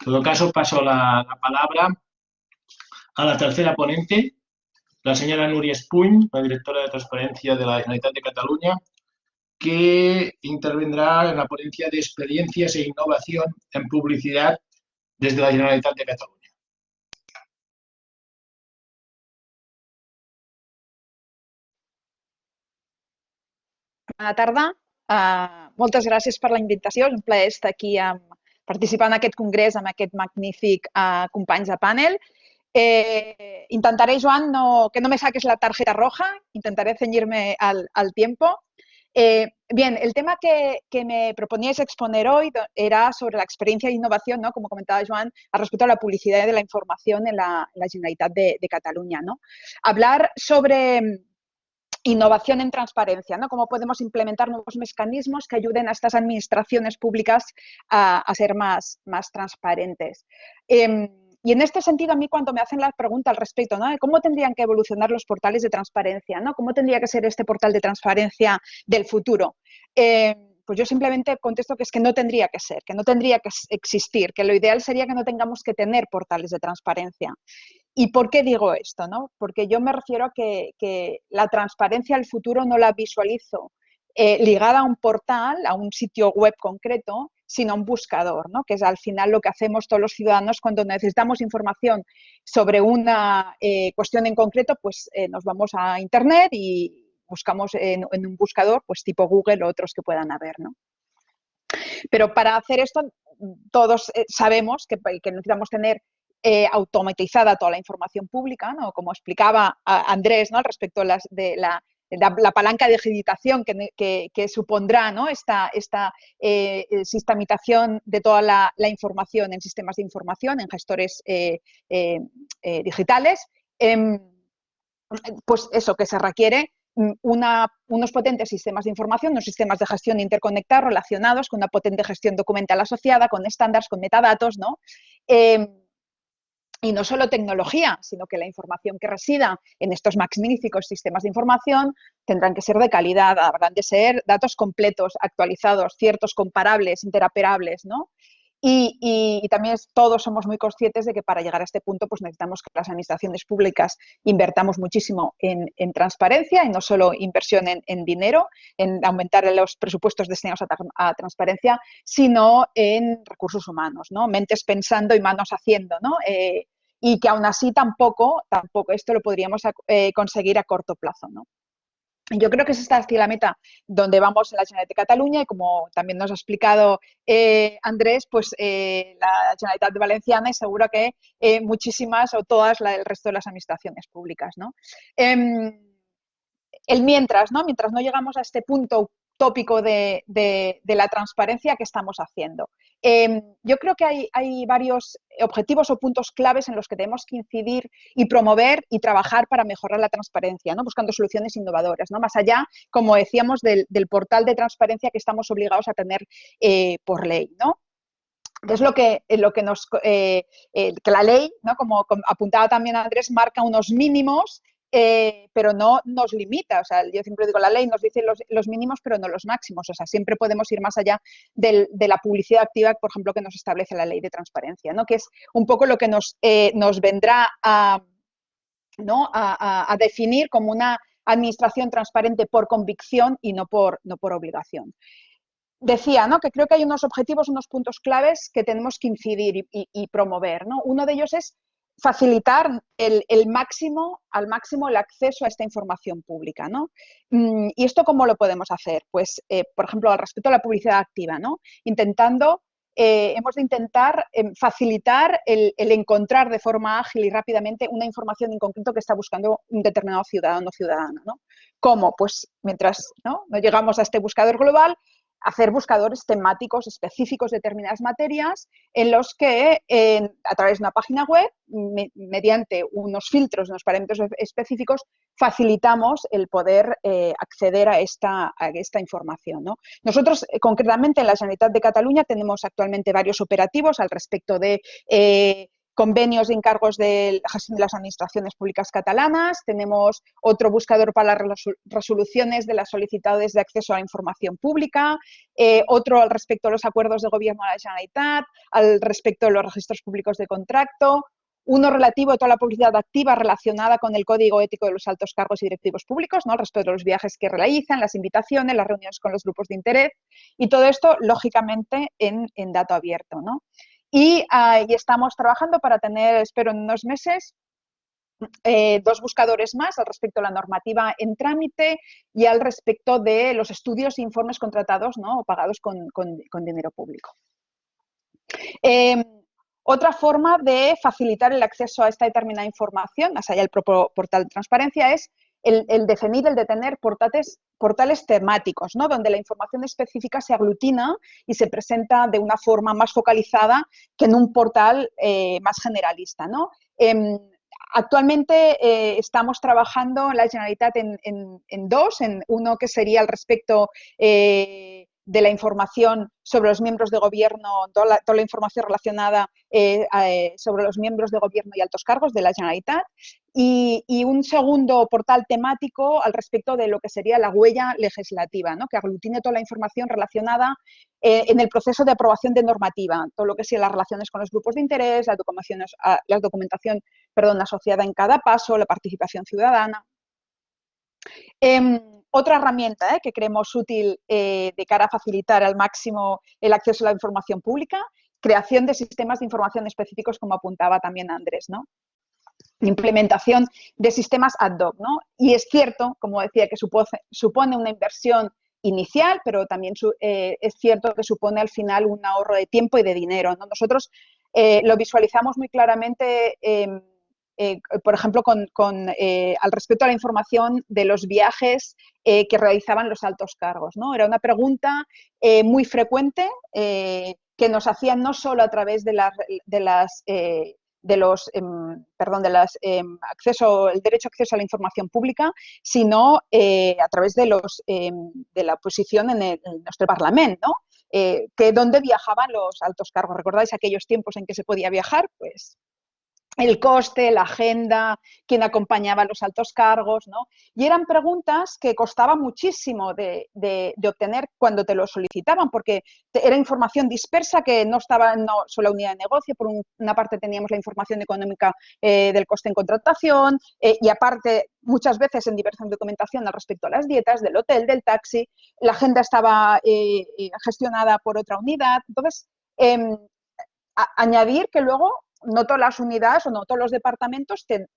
todo caso, paso la palabra a la tercera ponente, la señora Núria Espuny, la directora de Transparencia de la Generalitat de Cataluña, que intervendrá en la ponencia de experiencias e innovación en publicidad desde la Generalitat de Cataluña. Bona tarda. Moltes gràcies per la invitació. És un plaer estar aquí participant en aquest congrés amb aquest magnífic companys de panel. Intentaré, Joan, que no me saques la tarjeta roja. Intentaré ceñirme al tiempo. Bien, el tema que me proponíais exponer hoy era sobre la experiencia de innovación, ¿no? Como comentaba Joan, al respecto a la publicidad y de la información en la Generalitat de Cataluña, ¿no? Hablar sobre innovación en transparencia, ¿no? Cómo podemos implementar nuevos mecanismos que ayuden a estas administraciones públicas a ser más transparentes. Y en este sentido, a mí cuando me hacen la pregunta al respecto, ¿no? De cómo tendrían que evolucionar los portales de transparencia, ¿no? ¿Cómo tendría que ser este portal de transparencia del futuro? Pues yo simplemente contesto que es que no tendría que ser, que no tendría que existir, que lo ideal sería que no tengamos que tener portales de transparencia. ¿Y por qué digo esto? ¿No? Porque yo me refiero a que la transparencia del futuro no la visualizo ligada a un portal, a un sitio web concreto, sino a un buscador, ¿no? Que es al final lo que hacemos todos los ciudadanos cuando necesitamos información sobre una cuestión en concreto, pues nos vamos a Internet y buscamos en un buscador, pues tipo Google o otros que puedan haber, ¿no? Pero para hacer esto, todos sabemos que necesitamos tener automatizada toda la información pública, ¿no? Como explicaba Andrés, ¿no? Al respecto de la palanca de digitación que supondrá, ¿no? esta sistemización de toda la información en sistemas de información, en gestores digitales, pues eso que se requiere unos potentes sistemas de información, unos sistemas de gestión interconectados relacionados con una potente gestión documental asociada, con estándares, con metadatos, ¿no? Y no solo tecnología, sino que la información que resida en estos magníficos sistemas de información tendrán que ser de calidad, habrán de ser datos completos, actualizados, ciertos, comparables, interoperables, ¿no? Y también todos somos muy conscientes de que para llegar a este punto pues necesitamos que las administraciones públicas invertamos muchísimo en transparencia y no solo inversión en dinero, en aumentar los presupuestos destinados a transparencia, sino en recursos humanos, ¿no? Mentes pensando y manos haciendo, ¿no? Y que aún así tampoco esto lo podríamos conseguir a corto plazo, ¿no? Yo creo que es esta la meta donde vamos en la Generalitat de Cataluña y como también nos ha explicado Andrés, pues la Generalitat Valenciana y seguro que muchísimas o todas el resto de las administraciones públicas, ¿no? Mientras no llegamos a este punto tópico de la transparencia que estamos haciendo. Yo creo que hay varios objetivos o puntos claves en los que tenemos que incidir y promover y trabajar para mejorar la transparencia, ¿no? Buscando soluciones innovadoras, ¿no? Más allá, como decíamos, del portal de transparencia que estamos obligados a tener por ley, ¿no? Que es lo que la ley, ¿no? Como apuntaba también Andrés, marca unos mínimos, pero no nos limita. O sea, yo siempre digo, la ley nos dice los mínimos, pero no los máximos. O sea, siempre podemos ir más allá de la publicidad activa, por ejemplo, que nos establece la ley de transparencia, ¿no? Que es un poco lo que nos vendrá ¿no? a definir como una administración transparente por convicción y no por obligación. Decía, ¿no? Que creo que hay unos objetivos, unos puntos claves que tenemos que incidir y promover, ¿no? Uno de ellos es facilitar al máximo el acceso a esta información pública, ¿no? ¿Y esto cómo lo podemos hacer? Pues, por ejemplo, al respecto a la publicidad activa, ¿no? Hemos de intentar facilitar el encontrar de forma ágil y rápidamente una información en concreto que está buscando un determinado ciudadano o ciudadana, ¿no? ¿Cómo? Pues mientras no llegamos a este buscador global, hacer buscadores temáticos específicos de determinadas materias en los que a través de una página web, mediante unos filtros, unos parámetros específicos, facilitamos el poder acceder a esta información, ¿no? Nosotros, concretamente en la Generalitat de Cataluña, tenemos actualmente varios operativos al respecto de convenios y encargos de la gestión de las administraciones públicas catalanas, tenemos otro buscador para las resoluciones de las solicitudes de acceso a la información pública, otro al respecto de los acuerdos de gobierno de la Generalitat, al respecto de los registros públicos de contrato, uno relativo a toda la publicidad activa relacionada con el código ético de los altos cargos y directivos públicos, ¿no? Respecto a los viajes que realizan, las invitaciones, las reuniones con los grupos de interés y todo esto, lógicamente, en dato abierto, ¿no? Y estamos trabajando para tener, espero en unos meses, 2 buscadores más al respecto de la normativa en trámite y al respecto de los estudios e informes contratados, ¿no? O pagados con dinero público. Otra forma de facilitar el acceso a esta determinada información, más allá del propio portal de transparencia, es el definir, el de tener portales temáticos, ¿no? Donde la información específica se aglutina y se presenta de una forma más focalizada que en un portal más generalista, ¿no? Actualmente estamos trabajando en la Generalitat en dos, en uno que sería al respecto de la información sobre los miembros de gobierno, toda la información relacionada sobre los miembros de gobierno y altos cargos de la Generalitat, y un segundo portal temático al respecto de lo que sería la huella legislativa, ¿no? Que aglutine toda la información relacionada en el proceso de aprobación de normativa, todo lo que sea las relaciones con los grupos de interés, la documentación asociada en cada paso, la participación ciudadana. Otra herramienta que creemos útil de cara a facilitar al máximo el acceso a la información pública, creación de sistemas de información específicos, como apuntaba también Andrés, ¿no? Implementación de sistemas ad hoc, ¿no? Y es cierto, como decía, que supone una inversión inicial, pero también es cierto que supone al final un ahorro de tiempo y de dinero, ¿no? Nosotros lo visualizamos muy claramente por ejemplo, al respecto a la información de los viajes que realizaban los altos cargos, ¿no? Era una pregunta muy frecuente que nos hacían no solo a través el derecho a acceso a la información pública, sino a través de la oposición en nuestro Parlamento, ¿no? Que dónde viajaban los altos cargos. ¿Recordáis aquellos tiempos en que se podía viajar? Pues el coste, la agenda, quién acompañaba a los altos cargos, ¿no? Y eran preguntas que costaba muchísimo de obtener cuando te lo solicitaban, porque era información dispersa que no estaba en una sola unidad de negocio. Por una parte teníamos la información económica del coste en contratación y aparte muchas veces en diversa documentación al respecto a las dietas, del hotel, del taxi. La agenda estaba gestionada por otra unidad. Entonces, añadir que luego no todas las unidades o no todos los departamentos te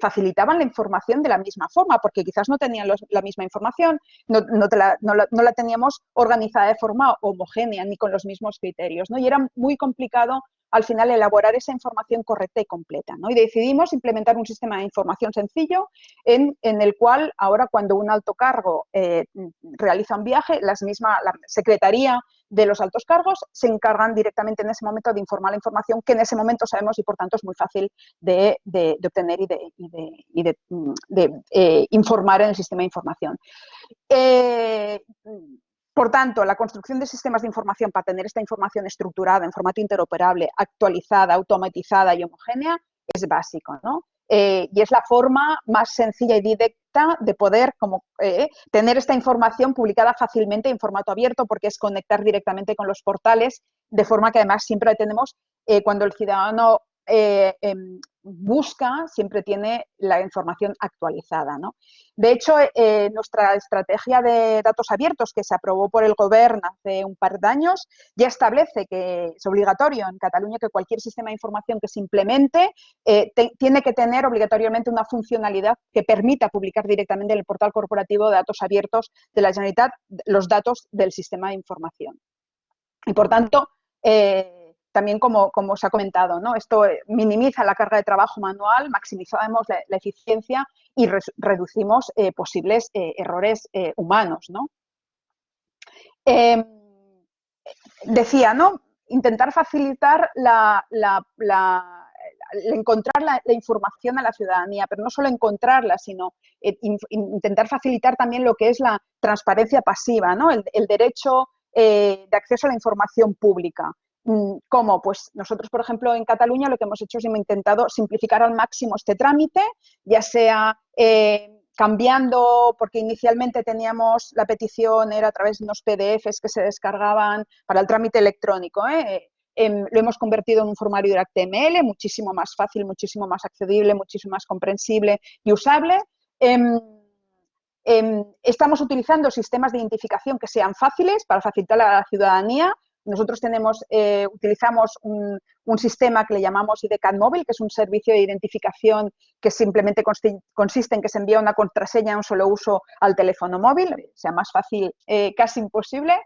facilitaban la información de la misma forma, porque quizás no tenían la misma información, no la teníamos organizada de forma homogénea ni con los mismos criterios, ¿no? Y era muy complicado al final elaborar esa información correcta y completa, ¿no? Y decidimos implementar un sistema de información sencillo en el cual ahora cuando un alto cargo realiza un viaje, la Secretaría de los altos cargos se encargan directamente en ese momento de informar la información que en ese momento sabemos y por tanto es muy fácil de obtener y de informar en el sistema de información. Por tanto, la construcción de sistemas de información para tener esta información estructurada en formato interoperable, actualizada, automatizada y homogénea es básico, ¿no? Y es la forma más sencilla y directa de poder tener esta información publicada fácilmente en formato abierto, porque es conectar directamente con los portales, de forma que además siempre tenemos, cuando el ciudadano busca, siempre tiene la información actualizada, ¿no? De hecho, nuestra estrategia de datos abiertos que se aprobó por el Gobierno hace un par de años ya establece que es obligatorio en Cataluña que cualquier sistema de información que se implemente tiene que tener obligatoriamente una funcionalidad que permita publicar directamente en el portal corporativo de datos abiertos de la Generalitat los datos del sistema de información. Y por tanto, también como se ha comentado, ¿no? Esto minimiza la carga de trabajo manual, maximizamos la eficiencia y reducimos posibles errores humanos, ¿no? Decía, ¿no? Intentar facilitar encontrar la información a la ciudadanía, pero no solo encontrarla, sino intentar facilitar también lo que es la transparencia pasiva, ¿no? El derecho de acceso a la información pública. ¿Cómo? Pues nosotros, por ejemplo, en Cataluña lo que hemos hecho es hemos intentado simplificar al máximo este trámite, ya sea cambiando, porque inicialmente teníamos la petición, era a través de unos PDFs que se descargaban para el trámite electrónico, lo hemos convertido en un formulario de HTML, muchísimo más fácil, muchísimo más accesible, muchísimo más comprensible y usable. Estamos utilizando sistemas de identificación que sean fáciles para facilitar a la ciudadanía. Nosotros utilizamos un sistema que le llamamos IDCAT móvil, que es un servicio de identificación que simplemente consiste en que se envía una contraseña en un solo uso al teléfono móvil, sea más fácil, casi imposible.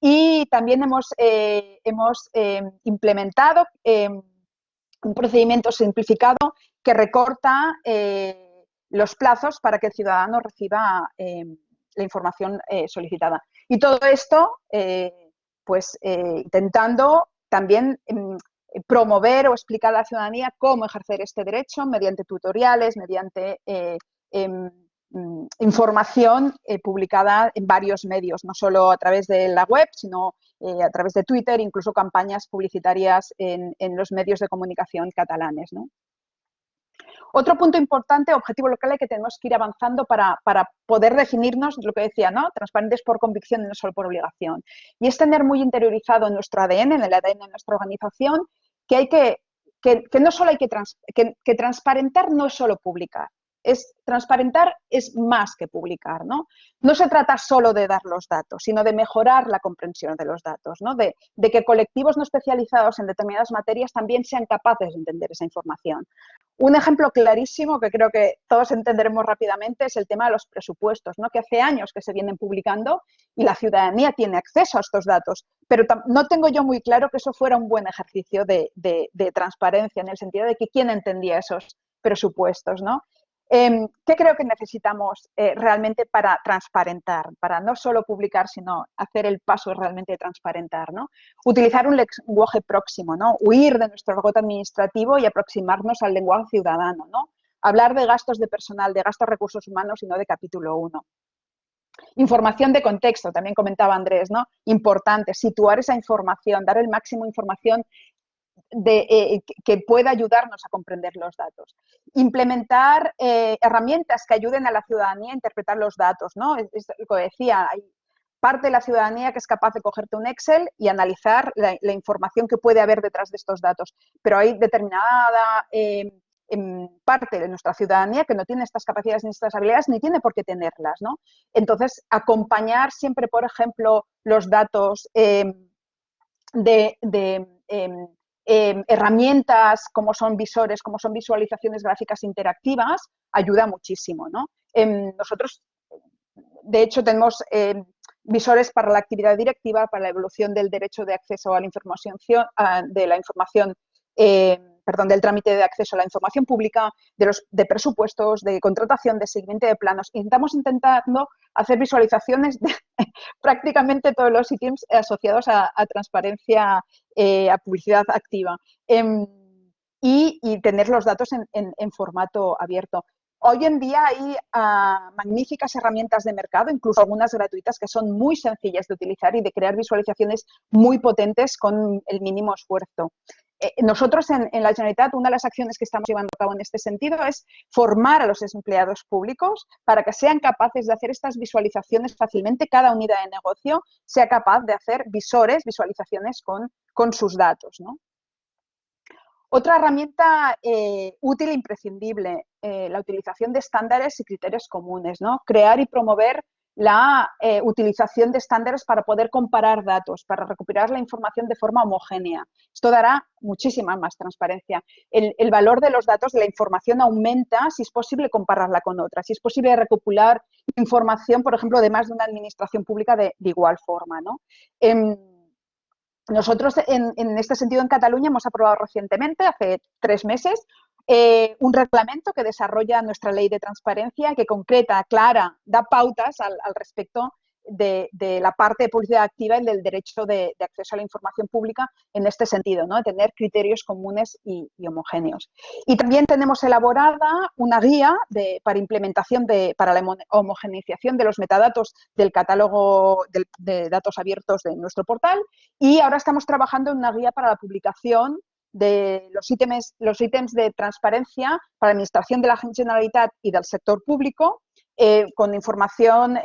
Y también hemos implementado un procedimiento simplificado que recorta los plazos para que el ciudadano reciba la información solicitada. Y todo esto, intentando también promover o explicar a la ciudadanía cómo ejercer este derecho mediante tutoriales, mediante información publicada en varios medios, no solo a través de la web, sino a través de Twitter, incluso campañas publicitarias en los medios de comunicación catalanes, ¿no? Otro punto importante, objetivo local, que tenemos que ir avanzando para poder definirnos, lo que decía, ¿no? Transparentes por convicción y no solo por obligación. Y es tener muy interiorizado en nuestro ADN, en el ADN de nuestra organización, que no solo hay que transparentar no es solo publicar. Transparentar es más que publicar, ¿no? No se trata solo de dar los datos, sino de mejorar la comprensión de los datos, ¿no? De que colectivos no especializados en determinadas materias también sean capaces de entender esa información. Un ejemplo clarísimo que creo que todos entenderemos rápidamente es el tema de los presupuestos, ¿no? Que hace años que se vienen publicando y la ciudadanía tiene acceso a estos datos, pero no tengo yo muy claro que eso fuera un buen ejercicio de transparencia, en el sentido de que quién entendía esos presupuestos, ¿no? ¿Qué creo que necesitamos realmente para transparentar? Para no solo publicar, sino hacer el paso realmente de transparentar, ¿no? Utilizar un lenguaje próximo, ¿no? Huir de nuestro argot administrativo y aproximarnos al lenguaje ciudadano, ¿no? Hablar de gastos de personal, de gastos de recursos humanos y no de capítulo 1. Información de contexto, también comentaba Andrés, ¿no? Importante, situar esa información, dar el máximo de información que pueda ayudarnos a comprender los datos. Implementar herramientas que ayuden a la ciudadanía a interpretar los datos, ¿no? Es lo que decía, hay parte de la ciudadanía que es capaz de cogerte un Excel y analizar la información que puede haber detrás de estos datos, pero hay determinada parte de nuestra ciudadanía que no tiene estas capacidades ni estas habilidades ni tiene por qué tenerlas, ¿no? Entonces, acompañar siempre, por ejemplo, los datos herramientas como son visores, como son visualizaciones gráficas interactivas, ayuda muchísimo, ¿no? Nosotros, de hecho, tenemos visores para la actividad directiva, para la evolución del derecho de acceso a la información, del trámite de acceso a la información pública, de presupuestos, de contratación, de seguimiento de planos. Estamos intentando hacer visualizaciones de prácticamente todos los ítems asociados a transparencia, a publicidad activa y tener los datos en formato abierto. Hoy en día hay magníficas herramientas de mercado, incluso algunas gratuitas, que son muy sencillas de utilizar y de crear visualizaciones muy potentes con el mínimo esfuerzo. Nosotros en la Generalitat, una de las acciones que estamos llevando a cabo en este sentido es formar a los empleados públicos para que sean capaces de hacer estas visualizaciones fácilmente. Cada unidad de negocio sea capaz de hacer visualizaciones con sus datos, ¿no? Otra herramienta útil e imprescindible, la utilización de estándares y criterios comunes, ¿no? Crear y promover la utilización de estándares para poder comparar datos, para recuperar la información de forma homogénea. Esto dará muchísima más transparencia. El valor de los datos, de la información, aumenta si es posible compararla con otras, si es posible recopilar información, por ejemplo, de más de una administración pública de igual forma, ¿no? Nosotros, en este sentido, en Cataluña hemos aprobado recientemente, hace 3 meses, un reglamento que desarrolla nuestra ley de transparencia, que concreta, aclara, da pautas al respecto de la parte de publicidad activa y del derecho de acceso a la información pública en este sentido, ¿no? De tener criterios comunes y homogéneos. Y también tenemos elaborada una guía para implementación para la homogeneización de los metadatos del catálogo de datos abiertos de nuestro portal, y ahora estamos trabajando en una guía para la publicación de los ítems de transparencia para la Administración de la Generalitat y del sector público, con información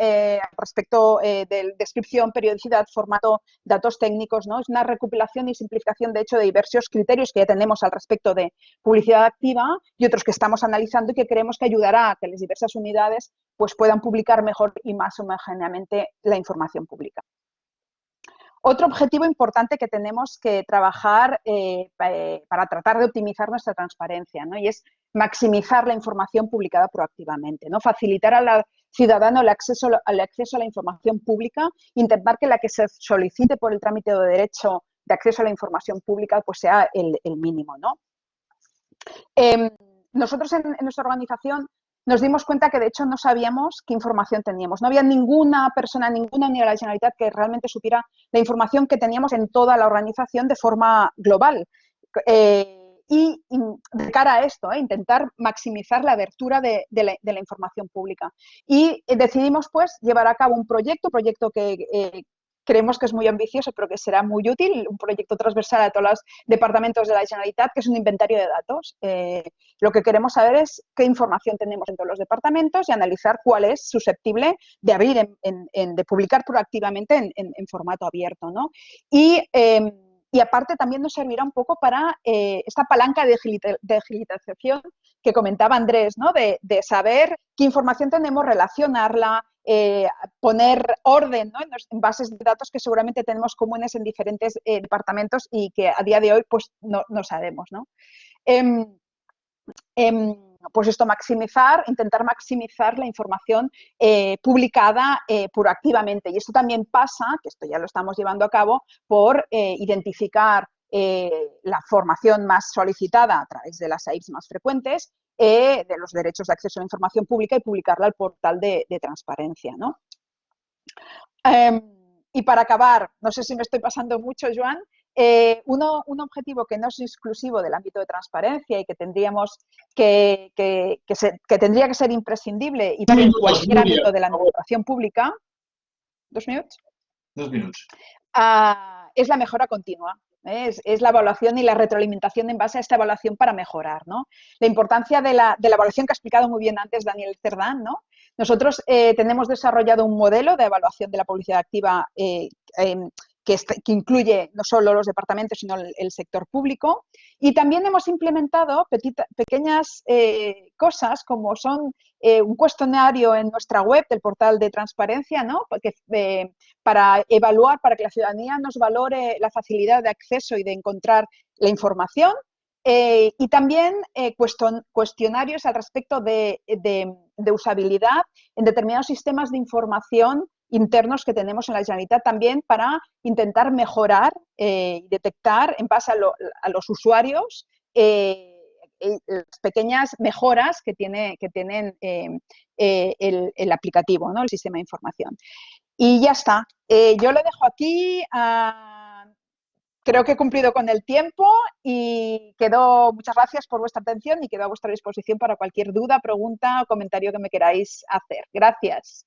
respecto de descripción, periodicidad, formato, datos técnicos, ¿no? Es una recopilación y simplificación, de hecho, de diversos criterios que ya tenemos al respecto de publicidad activa y otros que estamos analizando y que creemos que ayudará a que las diversas unidades pues, puedan publicar mejor y más homogéneamente la información pública. Otro objetivo importante que tenemos que trabajar para tratar de optimizar nuestra transparencia, ¿no? Y es maximizar la información publicada proactivamente, ¿no? Facilitar al ciudadano el acceso a la información pública, intentar que la que se solicite por el trámite de derecho de acceso a la información pública pues sea el mínimo, ¿no? Nosotros en nuestra organización nos dimos cuenta que, de hecho, no sabíamos qué información teníamos. No había ninguna persona, ninguna unidad de la Generalitat que realmente supiera la información que teníamos en toda la organización de forma global. Y de cara a esto, intentar maximizar la abertura de la información pública. Y decidimos, pues, llevar a cabo un proyecto que creemos que es muy ambicioso, pero que será muy útil, un proyecto transversal a todos los departamentos de la Generalitat, que es un inventario de datos. Lo que queremos saber es qué información tenemos en todos los departamentos y analizar cuál es susceptible de abrir, de publicar proactivamente en formato abierto, ¿no? Y aparte también nos servirá un poco para esta palanca de agilización que comentaba Andrés, ¿no? De saber qué información tenemos, relacionarla, poner orden, ¿no? en bases de datos que seguramente tenemos comunes en diferentes departamentos y que a día de hoy pues no sabemos, ¿no? Pues esto, intentar maximizar la información publicada proactivamente. Y esto también pasa, que esto ya lo estamos llevando a cabo, por identificar la formación más solicitada a través de las AIPs más frecuentes, de los derechos de acceso a la información pública y publicarla al portal de transparencia, ¿no? Y para acabar, no sé si me estoy pasando mucho, Joan, un objetivo que no es exclusivo del ámbito de transparencia y que tendría que ser imprescindible y para cualquier ámbito de la administración pública. 2 minutos. 2 minutos. Es la mejora continua. Es la evaluación y la retroalimentación en base a esta evaluación para mejorar, ¿no? La importancia de la evaluación que ha explicado muy bien antes Daniel Cerdán, ¿no? Nosotros tenemos desarrollado un modelo de evaluación de la publicidad activa que incluye no solo los departamentos, sino el sector público. Y también hemos implementado pequeñas cosas como son un cuestionario en nuestra web del portal de transparencia, ¿no? Para evaluar, para que la ciudadanía nos valore la facilidad de acceso y de encontrar la información. Y también cuestionarios al respecto de usabilidad en determinados sistemas de información internos que tenemos en la Generalitat, también para intentar mejorar y detectar en base a los usuarios las pequeñas mejoras que tienen el aplicativo, ¿no? El sistema de información. Y ya está. Yo lo dejo aquí. Creo que he cumplido con el tiempo y muchas gracias por vuestra atención y quedo a vuestra disposición para cualquier duda, pregunta o comentario que me queráis hacer. Gracias.